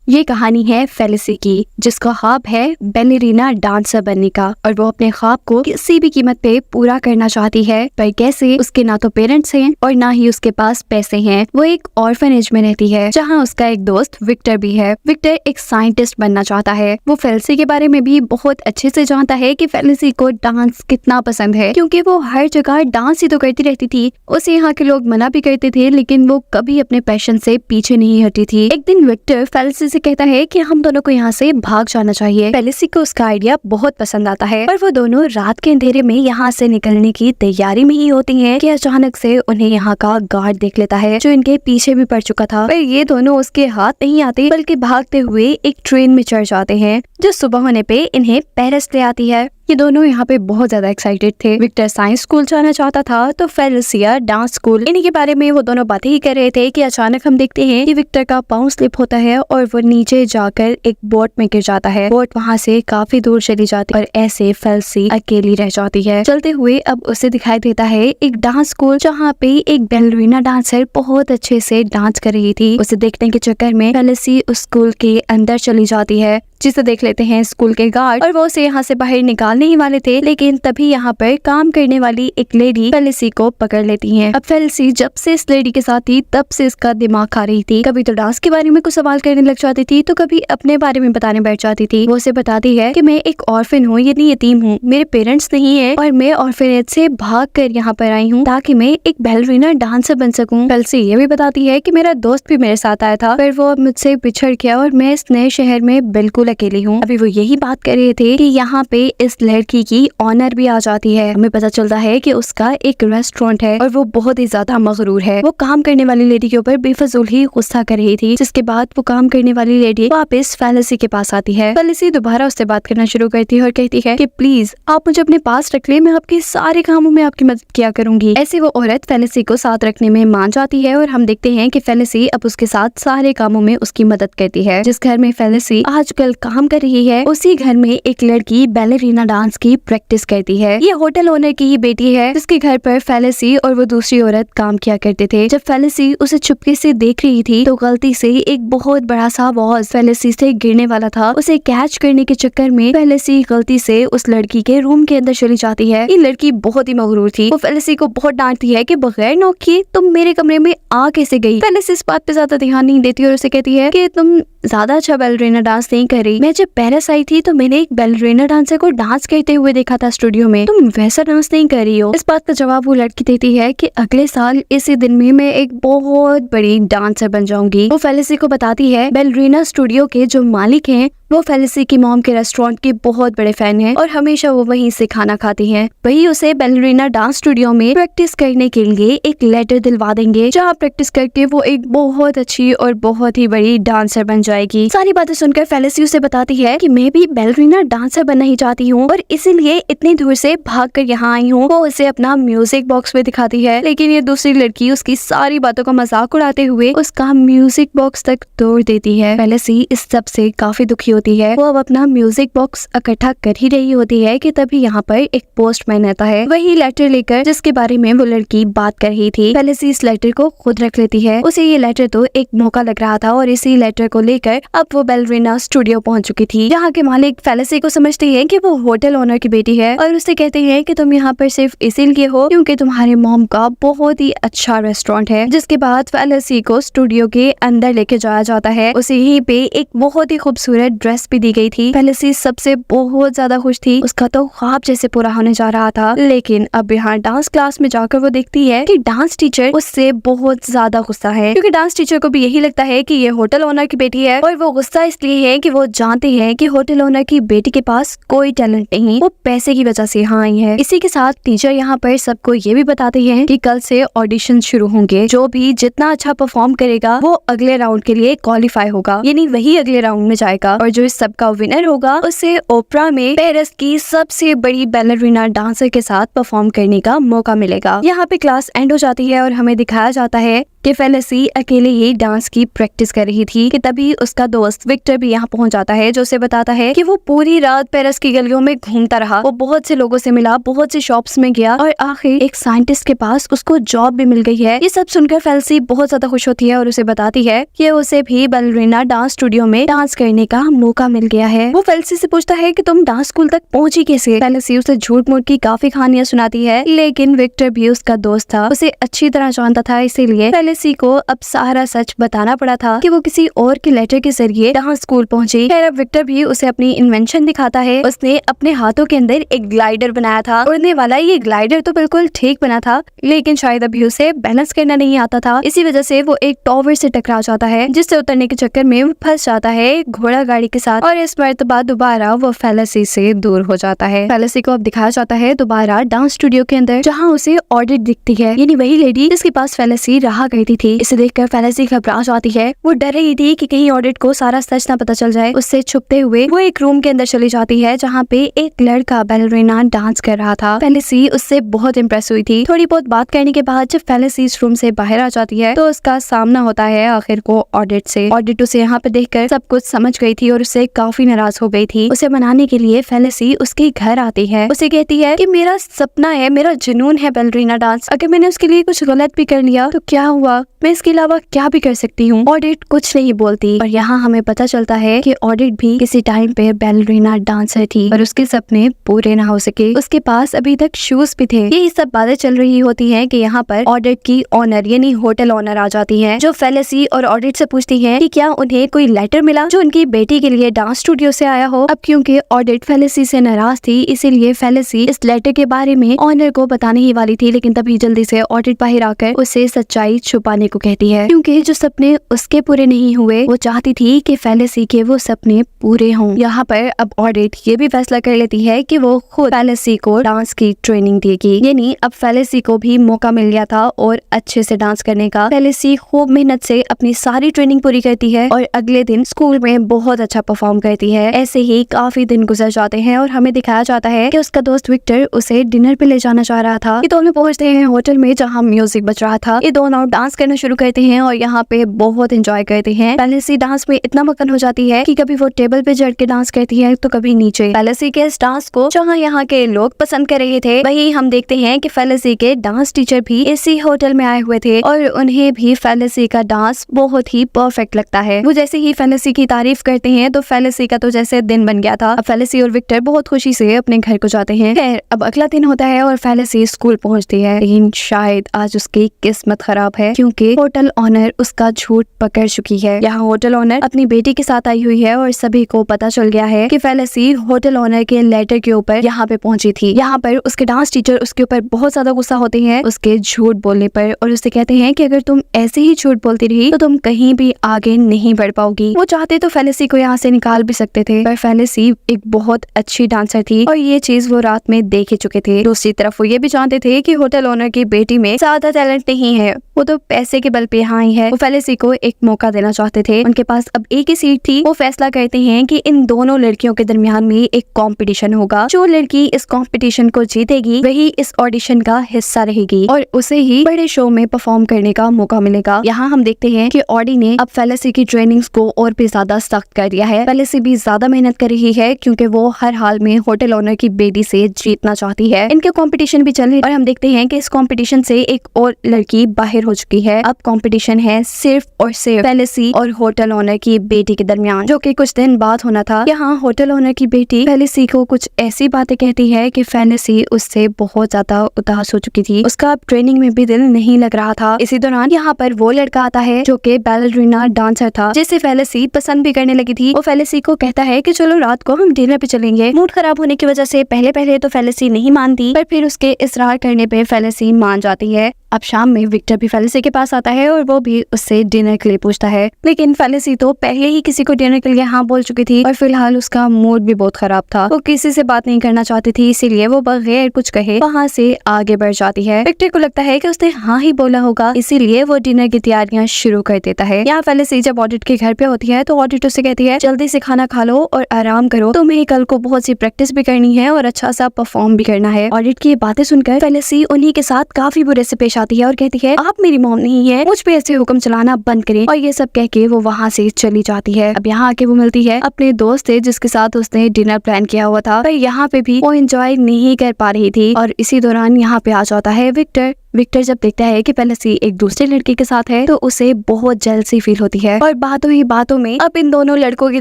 ये कहानी है फेलिसी की, जिसका ख्वाब है बैलेरिना डांसर बनने का और वो अपने ख्वाब को किसी भी कीमत पे पूरा करना चाहती है। पर कैसे? उसके ना तो पेरेंट्स हैं और ना ही उसके पास पैसे हैं। वो एक ऑर्फनेज में रहती है जहाँ उसका एक दोस्त विक्टर भी है। विक्टर एक साइंटिस्ट बनना चाहता है। वो फेलिसी के बारे में भी बहुत अच्छे से जानता है कि फेलिसी को डांस कितना पसंद है, क्योंकि वो हर जगह डांस ही तो करती रहती थी। उसे यहाँ के लोग मना भी करते थे, लेकिन वो कभी अपने पैशन से पीछे नहीं हटी थी। एक दिन विक्टर फेलिसी से कहता है कि हम दोनों को यहाँ से भाग जाना चाहिए। फेलिसी को उसका आइडिया बहुत पसंद आता है और वो दोनों रात के अंधेरे में यहाँ से निकलने की तैयारी में ही होती हैं कि अचानक से उन्हें यहाँ का गार्ड देख लेता है, जो इनके पीछे भी पड़ चुका था। पर ये दोनों उसके हाथ नहीं आते, बल्कि भागते हुए एक ट्रेन में चढ़ जाते हैं, जो सुबह होने पे इन्हें पेरिस ले आती है। ये दोनों यहाँ पे बहुत ज्यादा एक्साइटेड थे। विक्टर साइंस स्कूल जाना चाहता था तो फेलिसिया डांस स्कूल। इन्हीं के बारे में वो दोनों बातें ही कर रहे थे कि अचानक हम देखते हैं कि विक्टर का पाँव स्लिप होता है और वो नीचे जाकर एक बोट में गिर जाता है। बोट वहाँ से काफी दूर चली जाती है और ऐसे फेलिसी अकेली रह जाती है। चलते हुए अब उसे दिखाई देता है एक डांस स्कूल, जहाँ पे एक बैलेरिना डांसर बहुत अच्छे से डांस कर रही थी। उसे देखने के चक्कर में फेलिसी उस स्कूल के अंदर चली जाती है, जिसे देख लेते हैं स्कूल के गार्ड और वो उसे यहाँ से बाहर निकालने ही वाले थे। लेकिन तभी यहाँ पर काम करने वाली एक लेडी फेलिसी को पकड़ लेती है। अब फेलिसी जब से इस लेडी के साथ थी तब से इसका दिमाग खा रही थी। कभी तो डांस के बारे में कुछ सवाल करने लग जाती थी, तो कभी अपने बारे में बताने बैठ जाती थी। वो उसे बताती है कि मैं एक ऑर्फन हूँ, यानी यतीम हूँ, मेरे पेरेंट्स नहीं है और मैं ऑर्फनेज से भाग कर यहाँ पर आई हूँ ताकि मैं एक बैलेरिना डांसर बन सकूँ। फेलिसी ये भी बताती है कि मेरा दोस्त भी मेरे साथ आया था, पर वो मुझसे बिछड़ गया और मैं इस नए शहर में बिल्कुल अकेली हूँ। अभी वो यही बात कर रहे थे कि यहाँ पे इस लड़की की ऑनर भी आ जाती है। हमें पता चलता है कि उसका एक रेस्टोरेंट है और वो बहुत ही ज्यादा मगरूर है। वो काम करने वाली लेडी के ऊपर बेफजूल ही गुस्सा कर रही थी, जिसके बाद वो काम करने वाली लेडी वापस फेलिसी के पास आती है। फेलिसी दोबारा उससे बात करना शुरू करती है और कहती है कि प्लीज आप मुझे अपने पास रख ले, मैं आपके सारे कामों में आपकी मदद किया करूंगी। ऐसे वो औरत फेलिसी को साथ रखने में मान जाती है और हम देखते हैं कि फेलिसी अब उसके साथ सारे कामों में उसकी मदद करती है। जिस घर में फेलिसी आजकल काम कर रही है, उसी घर में एक लड़की बैलेरिना डांस की प्रैक्टिस करती है। ये होटल ओनर की ही बेटी है, जिसके घर पर फेलिसी और वो दूसरी औरत काम किया करते थे। जब फेलिसी उसे चुपके से देख रही थी तो गलती से एक बहुत बड़ा सा वॉज फेलिसी से गिरने वाला था। उसे कैच करने के चक्कर में फेलिसी गलती से उस लड़की के रूम के अंदर चली जाती है। ये लड़की बहुत ही मगरूर थी। वो फेलिसी को बहुत डांटती है कि बगैर नॉक किए तुम मेरे कमरे में आ कैसे गई। फेलिसी इस बात पे ज्यादा ध्यान नहीं देती और उसे कहती है कि तुम ज्यादा अच्छा बैलेरिना डांस नहीं कर रही। मैं जब पेरिस आई थी तो मैंने एक बैलेरिना डांसर को डांस करते हुए देखा था स्टूडियो में, तुम वैसा डांस नहीं कर रही हो। इस बात का जवाब वो लड़की देती है कि अगले साल इसी दिन में मैं एक बहुत बड़ी डांसर बन जाऊंगी। वो फेलिसी को बताती है बैलेरिना स्टूडियो के जो मालिक हैं वो फेलिसी की मॉम के रेस्टोरेंट के बहुत बड़े फैन हैं और हमेशा वो वहीं से खाना खाती हैं। वही उसे बैलेरिना डांस स्टूडियो में प्रैक्टिस करने के लिए एक लेटर दिलवा देंगे, जहाँ प्रैक्टिस करके वो एक बहुत अच्छी और बहुत ही बड़ी डांसर बन जाएगी। सारी बातें सुनकर फेलिसी उसे बताती है कि मैं भी बैलेरिना डांसर बनना ही चाहती हूँ और इसीलिए इतनी दूर से भाग कर यहाँ आई हूँ। वो उसे अपना म्यूजिक बॉक्स में दिखाती है, लेकिन ये दूसरी लड़की उसकी सारी बातों का मजाक उड़ाते हुए उसका म्यूजिक बॉक्स तक तोड़ देती है। फेलिसी इस सब से काफी दुखी होती है। वो अब अपना म्यूजिक बॉक्स इकट्ठा कर ही रही होती है कि तभी यहाँ पर एक पोस्टमैन आता है, वही लेटर लेकर जिसके बारे में वो लड़की बात कर रही थी। फेलिसी इस लेटर को खुद रख लेती है। उसे ये लेटर तो एक मौका लग रहा था और इसी लेटर को लेकर अब वो बैलेरिना स्टूडियो पहुंच चुकी थी। यहाँ के मालिक फेलिसी को समझते हैं कि वो होटल ओनर की बेटी है और उससे कहते हैं कि तुम यहाँ पर सिर्फ इसीलिए हो क्योंकि तुम्हारे मॉम का बहुत ही अच्छा रेस्टोरेंट है। जिसके बाद फेलिसी को स्टूडियो के अंदर लेके जाया जाता है। उसे यहीं पे एक बहुत ही खूबसूरत ड्रेस भी दी गई थी। फेलिसी सबसे बहुत ज्यादा खुश थी, उसका तो ख्वाब जैसे पूरा होने जा रहा था। लेकिन अब यहाँ डांस क्लास में जाकर वो देखती है कि डांस टीचर उससे बहुत ज्यादा गुस्सा है, क्योंकि डांस टीचर को भी यही लगता है कि ये होटल ओनर की बेटी है और वो गुस्सा इसलिए है कि वो जानते हैं कि होटल ओनर की बेटी के पास कोई टैलेंट नहीं, वो पैसे की वजह से यहाँ आई है। इसी के साथ टीचर यहाँ पर सबको ये भी बताते हैं कि कल से ऑडिशन शुरू होंगे, जो भी जितना अच्छा परफॉर्म करेगा वो अगले राउंड के लिए क्वालिफाई होगा, यानी वही अगले राउंड में जाएगा और जो इस सबका विनर होगा उसे ओपरा में पेरिस की सबसे बड़ी बैलेरिना डांसर के साथ परफॉर्म करने का मौका मिलेगा। यहाँ पे क्लास एंड हो जाती है और हमें दिखाया जाता है कि फेलिसी अकेले ही डांस की प्रैक्टिस कर रही थी कि तभी उसका दोस्त विक्टर भी यहाँ पहुंच जाता है, जो उसे बताता है कि वो पूरी रात पेरिस की गलियों में घूमता रहा। वो बहुत से लोगों से मिला, बहुत से शॉप्स में गया और आखिर एक साइंटिस्ट के पास उसको जॉब भी मिल गई है। ये सब सुनकर फेलिसी बहुत ज्यादा खुश होती है और उसे बताती है कि उसे भी बैलरीना डांस स्टूडियो में डांस करने का मौका मिल गया है। वो फेलिसी से पूछता है कि तुम डांस स्कूल तक पहुंची कैसे। फेलिसी उसे झूठ मूठ की काफी कहानियां सुनाती है, लेकिन विक्टर भी उसका दोस्त था, उसे अच्छी तरह जानता था, इसीलिए फेलिसी को अब सारा सच बताना पड़ा था कि वो किसी और के लेटर के जरिए डांस स्कूल पहुंची। खैर अब विक्टर भी उसे अपनी इन्वेंशन दिखाता है। उसने अपने हाथों के अंदर एक ग्लाइडर बनाया था, उड़ने वाला। ये ग्लाइडर तो बिल्कुल ठीक बना था, लेकिन शायद अभी उसे बैलेंस करना नहीं आता था। इसी वजह से वो एक टॉवर से टकरा जाता है, जिससे उतरने के चक्कर में फंस जाता है घोड़ा गाड़ी के साथ और इस मर्तबा दोबारा वो फेलिसी से दूर हो जाता है। फेलिसी को अब दिखाया जाता है दोबारा डांस स्टूडियो के अंदर, जहाँ उसे ऑडिट दिखती है, यानी वही लेडी जिसके पास फेलिसी रहा करती थी। इसे देखकर फेलिसी घबरा जाती है। वो डर रही थी कि कहीं ऑडिट को सारा सच ना पता चल जाए। उससे छुपते हुए वो एक रूम के अंदर चली जाती है, जहाँ पे एक लड़का बैलरीना डांस कर रहा था। फेलिसी उससे बहुत इम्प्रेस हुई थी। थोड़ी बहुत बात करने के बाद जब फेलिसी इस रूम से बाहर आ जाती है तो उसका सामना होता है आखिर को ऑडिट से। ऑडिट उसे यहाँ पे देखकर सब कुछ समझ गई थी और उससे काफी नाराज हो गई थी। उसे मनाने के लिए फेलिसी उसके घर आती है। उसे कहती है कि मेरा सपना है, मेरा जुनून है बैलरीना डांस। अगर मैंने उसके लिए कुछ गलत भी कर लिया तो क्या हुआ, मैं इसके अलावा क्या भी कर सकती हूँ। ऑडिट कुछ नहीं बोलती और यहाँ हमें पता चलता है कि ऑडिट भी किसी टाइम पे बैलरीना डांसर थी और उसके सपने पूरे ना हो सके। उसके पास अभी तक शूज भी थे। यही सब बातें चल रही होती हैं कि यहाँ पर ऑडिट की ऑनर यानी होटल ऑनर आ जाती है, जो फेलिसी और ऑडिट से पूछती है कि क्या उन्हें कोई लेटर मिला जो उनकी बेटी के लिए डांस स्टूडियो से आया हो। अब क्योंकि ऑडिट फेलिसी से नाराज थी, इसीलिए फेलिसी इस लेटर के बारे में ऑनर को बताने ही वाली थी, लेकिन तभी जल्दी से ऑडिट बाहर आकर उसे सच्चाई छुपाने को कहती है, क्योंकि जो सपने उसके पूरे नहीं हुए वो चाहती थी कि फेलिसी के वो सपने पूरे हों। यहाँ पर अब ऑडिट ये भी फैसला कर लेती है कि वो खुद फेलिसी को डांस की ट्रेनिंग देगी, यानी अब फेलिसी को भी मौका मिल गया था और अच्छे से डांस करने का। फेलिसी खूब मेहनत से अपनी सारी ट्रेनिंग पूरी करती है और अगले दिन स्कूल में बहुत अच्छा परफॉर्म करती है। ऐसे ही काफी दिन गुजर जाते हैं और हमें दिखाया जाता है कि उसका दोस्त विक्टर उसे डिनर पे ले जाना चाह रहा था। ये दोनों पहुंचते हैं होटल में जहाँ म्यूजिक बज रहा था। ये दोनों डांस करना शुरू करते हैं और यहाँ पे बहुत एंजॉय करते हैं। फेलिसी डांस में इतना मगन हो जाती है कि कभी वो टेबल पे चढ़ के डांस करती है तो कभी नीचे। फेलिसी के इस डांस को जहाँ यहाँ के लोग पसंद कर रहे थे, वही हम देखते हैं कि फेलिसी के डांस टीचर भी इसी होटल में आए हुए थे और उन्हें भी फेलिसी का डांस बहुत ही परफेक्ट लगता है। वो जैसे ही फेलिसी की तारीफ करते हैं तो फेलिसी का तो जैसे दिन बन गया था। अब फेलिसी और विक्टर बहुत खुशी से अपने घर को जाते हैं। खैर अब अगला दिन होता है और फेलिसी स्कूल पहुंचती है, लेकिन शायद आज उसकी किस्मत खराब है क्योंकि होटल ऑनर उसका झूठ पकड़ चुकी है। यहाँ होटल ऑनर अपनी बेटी के साथ आई हुई है और सभी को पता चल गया है कि फेलिसी होटल ऑनर के लेटर के ऊपर यहाँ पे पहुंची थी। यहाँ पर उसके डांस टीचर उसके ऊपर बहुत ज्यादा गुस्सा होते हैं उसके झूठ बोलने पर और उससे कहते हैं कि अगर तुम ऐसे ही झूठ बोलती रही तो तुम कहीं भी आगे नहीं बढ़ पाओगी। वो चाहते तो फेलिसी को यहाँ से निकाल भी सकते थे, पर फेलिसी एक बहुत अच्छी डांसर थी और ये चीज वो रात में देख ही चुके थे। दूसरी तरफ वो ये भी जानते थे कि होटल ओनर की बेटी में ज्यादा टैलेंट नहीं है, वो तो पैसे के बल पे यहाँ आई है। वो फेलिसी को एक मौका देना चाहते थे। उनके पास अब एक ही सीट थी। वो फैसला करते हैं कि इन दोनों लड़कियों के दरमियान में एक कंपटीशन होगा। जो लड़की इस कंपटीशन को जीतेगी वही इस ऑडिशन का हिस्सा रहेगी और उसे ही बड़े शो में परफॉर्म करने का मौका मिलेगा। यहाँ हम देखते हैं कि ऑडी ने अब फेलिसी की ट्रेनिंग्स को और भी ज्यादा सख्त कर दिया है। फेलिसी भी ज्यादा मेहनत कर रही है क्योंकि वो हर हाल में होटल ओनर की बेटी से जीतना चाहती है। इनके कंपटीशन भी चल रही और हम देखते हैं कि इस कंपटीशन से एक और लड़की बाहर हो चुकी है। अब कंपटीशन है सिर्फ और सिर्फ फेलिसी और होटल ओनर की बेटी के दरमियान, जो कि कुछ दिन बाद होना था। यहाँ होटल ओनर की बेटी फेलिसी को कुछ ऐसी बातें कहती है कि फेलिसी उससे बहुत ज्यादा उदास हो चुकी थी। उसका अब ट्रेनिंग में भी दिल नहीं लग रहा था। इसी दौरान यहाँ पर वो लड़का आता है जो कि बैलरीना डांसर था, जिसे फेलिसी पसंद भी करने लगी थी। वो फेलिसी को कहता है कि चलो रात को हम डिनर पे चलेंगे। मूड खराब होने की वजह से पहले तो फेलिसी नहीं मानती, पर फिर उसके इसरार करने पे फेलिसी मान जाती है। अब शाम में विक्टर भी फेलिसी के पास आता है और वो भी उससे डिनर के लिए पूछता है, लेकिन फेलिसी तो पहले ही किसी को डिनर के लिए हाँ बोल चुकी थी और फिलहाल उसका मूड भी बहुत खराब था। वो किसी से बात नहीं करना चाहती थी, इसीलिए वो बगैर कुछ कहे वहाँ से आगे बढ़ जाती है। विक्टर को लगता है कि उसने हाँ ही बोला होगा, इसीलिए वो डिनर की तैयारियां शुरू कर देता है। यहाँ फेलिसी जब ऑडिट के घर पे होती है तो ऑडिट उससे कहती है जल्दी से खाना खा लो और आराम करो, तुम्हें कल को बहुत सी प्रैक्टिस भी करनी है और अच्छा सा परफॉर्म भी करना है। ऑडिट की बातें सुनकर फेलिसी उन्हीं के साथ काफी बुरे से पेश जाती है और कहती है आप मेरी मॉम नहीं है, मुझ पे ऐसे हुक्म चलाना बंद करें। और ये सब कह के वो वहाँ से चली जाती है। अब यहाँ आके वो मिलती है अपने दोस्त से जिसके साथ उसने डिनर प्लान किया हुआ था, पर यहाँ पे भी वो एंजॉय नहीं कर पा रही थी। और इसी दौरान यहाँ पे आ जाता है विक्टर। विक्टर जब देखता है कि पेलिसी एक दूसरे लड़के के साथ है तो उसे बहुत जेलसी फील होती है और बातों ही बातों में अब इन दोनों लड़कों के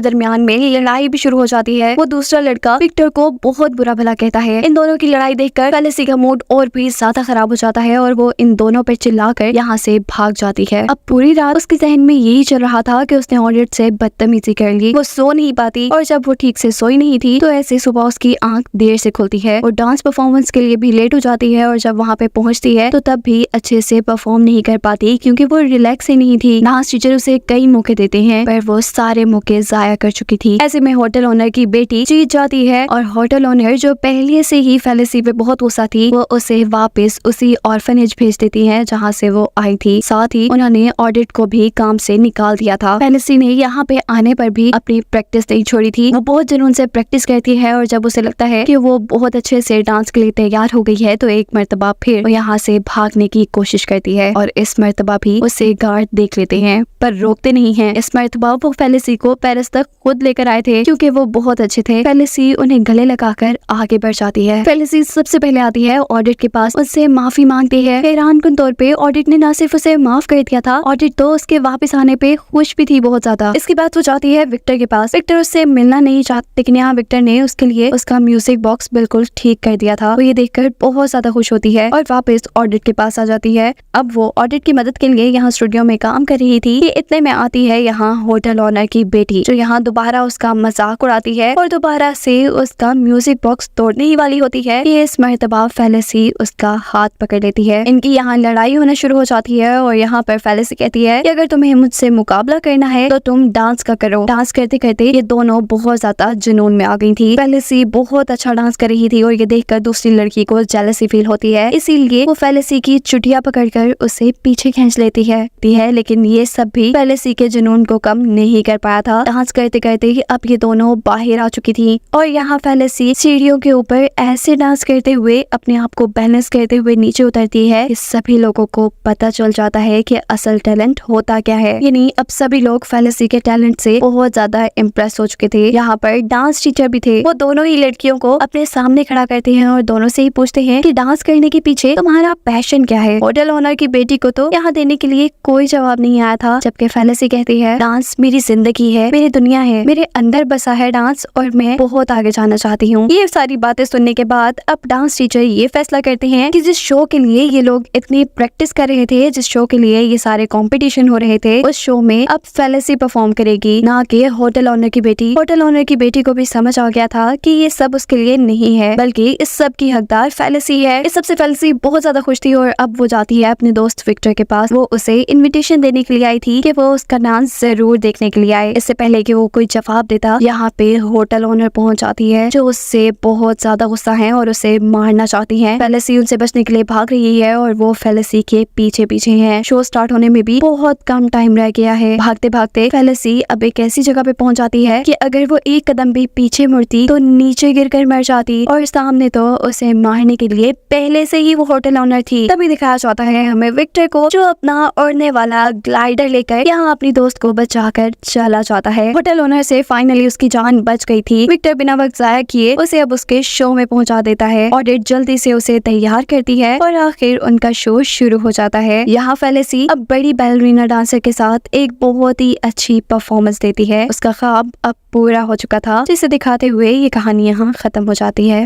दरमियान में लड़ाई भी शुरू हो जाती है। वो दूसरा लड़का विक्टर को बहुत बुरा भला कहता है। इन दोनों की लड़ाई देखकर पेलिसी का मूड और भी ज्यादा खराब हो जाता है और वो इन दोनों पर चिल्लाकर यहाँ से भाग जाती है। अब पूरी रात उसके जहन में यही चल रहा था कि उसने ऑडिट से बदतमीजी कर ली। वो सो नहीं पाती और जब वो ठीक से सोई नहीं थी तो ऐसे सुबह उसकी आंख देर से खुलती है। वो डांस परफॉर्मेंस के लिए भी लेट हो जाती है और जब वहाँ पे पहुंचती है तो तब भी अच्छे से परफॉर्म नहीं कर पाती क्योंकि वो रिलैक्स ही नहीं थी। डांस टीचर उसे कई मौके देते हैं पर वो सारे मौके जाया कर चुकी थी। ऐसे में होटल ओनर की बेटी जीत जाती है और होटल ओनर जो पहले से ही फेलिसी पे बहुत गुस्सा थी वो उसे वापस उसी ऑर्फनेज भेज देती है जहाँ से वो आई थी। साथ ही उन्होंने ऑडिट को भी काम से निकाल दिया था। फेलिसी ने यहाँ पे आने पर भी अपनी प्रैक्टिस नहीं छोड़ी थी। वो बहुत जुनून से प्रैक्टिस करती है और जब उसे लगता है कि वो बहुत अच्छे से डांस के लिए तैयार हो गई है तो एक मर्तबा फिर वो यहाँ से भागने की कोशिश करती है और इस मर्तबा भी उसे गार्ड देख लेते हैं पर रोकते नहीं हैं। इस मर्तबा वो फेलिसी को पेरिस तक खुद लेकर आए थे क्योंकि वो बहुत अच्छे थे। फेलिसी उन्हें गले लगाकर आगे बढ़ जाती है। फेलिसी सबसे पहले आती है ऑडिट के पास, उससे माफी मांगती है। हैरानकुन तौर पे ऑडिट ने न सिर्फ उसे माफ कर दिया था, ऑडिट तो उसके वापस आने पे खुश भी थी बहुत ज्यादा। इसके बाद वो जाती है विक्टर के पास। विक्टर उससे मिलना नहीं चाहती लेकिन यहाँ विक्टर ने उसके लिए उसका म्यूजिक बॉक्स बिल्कुल ठीक कर दिया था। वो ये देखकर बहुत ज्यादा खुश होती है और वापस ऑडिट के पास आ जाती है। अब वो ऑडिट की मदद के लिए यहाँ स्टूडियो में काम कर रही थी कि इतने में आती है यहाँ होटल ओनर की बेटी जो यहाँ दोबारा उसका मजाक उड़ाती है और दोबारा से उसका म्यूजिक बॉक्स तोड़ने ही वाली होती है कि इस मर्तबा फेलिसी उसका हाथ पकड़ लेती है। इनकी यहाँ लड़ाई होना शुरू हो जाती है और यहाँ पर फेलिसी कहती है कि अगर तुम्हें मुझसे मुकाबला करना है तो तुम डांस का करो। डांस करते करते ये दोनों बहुत ज्यादा जुनून में आ गई थी। फेलिसी बहुत अच्छा डांस कर रही थी और ये देखकर दूसरी लड़की को जेलसी फील होती है, इसीलिए वो फेलिसी की चुटिया पकड़कर उसे पीछे खींच लेती है। लेकिन ये सब भी फेलिसी के जुनून को कम नहीं कर पाया था। डांस करते करते अब ये दोनों बाहर आ चुकी थी और यहाँ फेलिसी सीढ़ियों के ऊपर ऐसे डांस करते हुए अपने आप को बैलेंस करते हुए नीचे उतरती है। इस सभी लोगों को पता चल जाता है कि असल टैलेंट होता क्या है। यानी अब सभी लोग फेलिसी के टैलेंट से बहुत ज्यादा इम्प्रेस हो चुके थे। यहाँ पर डांस टीचर भी थे। वो दोनों ही लड़कियों को अपने सामने खड़ा करते हैं और दोनों से ही पूछते हैं कि डांस करने के पीछे तुम्हारा पैशन क्या है। होटल ओनर की बेटी को तो यहाँ देने के लिए कोई जवाब नहीं आया था, जबकि फेलिसी कहती है डांस मेरी जिंदगी है, मेरी दुनिया है, मेरे अंदर बसा है डांस और मैं बहुत आगे जाना चाहती हूँ। ये सारी बातें सुनने के बाद अब डांस टीचर ये फैसला करते हैं कि जिस शो के लिए ये लोग इतनी प्रैक्टिस कर रहे थे, जिस शो के लिए ये सारे कंपटीशन हो रहे थे, उस शो में अब फेलिसी परफॉर्म करेगी, ना कि होटल ओनर की बेटी। होटल ओनर की बेटी को भी समझ आ गया था कि ये सब उसके लिए नहीं है बल्कि इस सब की हकदार फेलिसी है। इस सबसे फेलिसी बहुत ज्यादा खुश थी और अब वो जाती है अपने दोस्त विक्टर के पास। वो उसे इनविटेशन देने के लिए आई थी कि वो उसका डांस जरूर देखने के लिए आए। इससे पहले कि वो कोई जवाब देता, यहाँ पे होटल ओनर पहुंच जाती है जो उससे बहुत ज्यादा गुस्सा है और उसे मारना चाहती है। फेलिसी उनसे बचने के लिए भाग रही है और वो फेलिसी के पीछे पीछे है। शो स्टार्ट होने में भी बहुत कम टाइम रह गया है। भागते भागते फेलिसी अब एक ऐसी जगह पे पहुंच जाती है कि अगर वो एक कदम भी पीछे मुड़ती तो नीचे गिरकर मर जाती और सामने तो उसे मारने के लिए पहले से ही वो होटल ओनर थी। तभी दिखाया जाता है हमें विक्टर को जो अपना उड़ने वाला ग्लाइडर लेकर यहाँ अपनी दोस्त को बचाकर चला जाता है। होटल ओनर से फाइनली उसकी जान बच गई थी। विक्टर बिना वक्त जाया किए उसे अब उसके शो में पहुंचा देता है। ऑडिट जल्दी से उसे तैयार करती है और आखिर उनका शो शुरू हो जाता है। यहाँ फेलिसी अब बड़ी बैलरीना डांसर के साथ एक बहुत ही अच्छी परफॉर्मेंस देती है। उसका ख्वाब अब पूरा हो चुका था, जिसे दिखाते हुए ये कहानी यहाँ खत्म हो जाती है।